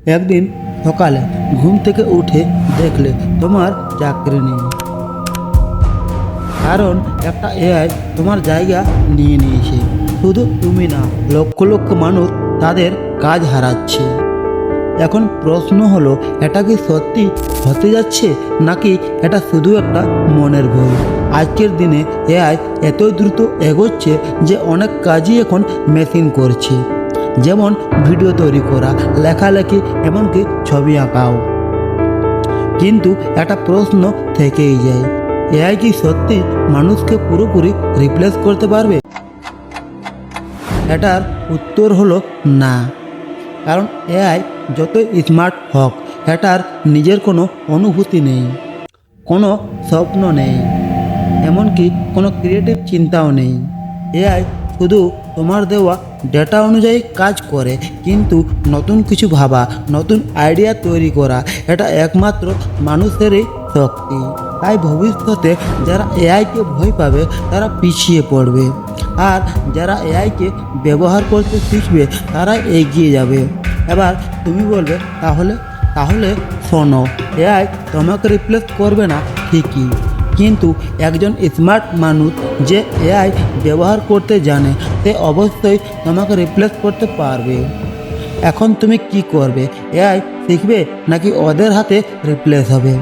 একদিন সকালে ঘুম থেকে উঠে দেখলে তোমার চাকরি নেই, কারণ একটা এআই তোমার জায়গা নিয়ে নিয়েছে। শুধু তুমি না, লক্ষ লক্ষ মানুষ তাদের কাজ হারাচ্ছে। এখন প্রশ্ন হলো, এটা কি সত্যি হতে যাচ্ছে, নাকি এটা শুধু একটা মনের ভয়? আজকের দিনে এআই এত দ্রুত এগোচ্ছে যে অনেক কাজই এখন মেশিন করছে, যেমন ভিডিও তৈরি করা, লেখালেখি, এমনকি ছবি আঁকাও। কিন্তু একটা প্রশ্ন থেকেই যায়, এআই কি সত্যি মানুষকে পুরোপুরি রিপ্লেস করতে পারবে? এটার উত্তর হলো না। কারণ এআই যতই স্মার্ট হোক, এটার নিজের কোনো অনুভূতি নেই, কোনো স্বপ্ন নেই, এমনকি কোনো ক্রিয়েটিভ চিন্তাও নেই। এআই শুধু তোমার দেওয়া ডেটা অনুযায়ী কাজ করে, কিন্তু নতুন কিছু ভাবা, নতুন আইডিয়া তৈরি করা, এটা একমাত্র মানুষেরই শক্তি। তাই ভবিষ্যতে যারা এআইকে ভয় পাবে তারা পিছিয়ে পড়বে, আর যারা এআইকে ব্যবহার করতে শিখবে তারা এগিয়ে যাবে। এবার তুমি বলবে, তাহলে তাহলে শোনো, এআই তোমাকে রিপ্লেস করবে না ঠিকই, কিন্তু একজন স্মার্ট মানুষ যে এআই ব্যবহার করতে জানে, সে অবশ্যই তোমাকে রিপ্লেস করতে পারবে। এখন তুমি কি করবে? এআই শিখবে নাকি ওদের হাতে রিপ্লেস হবে?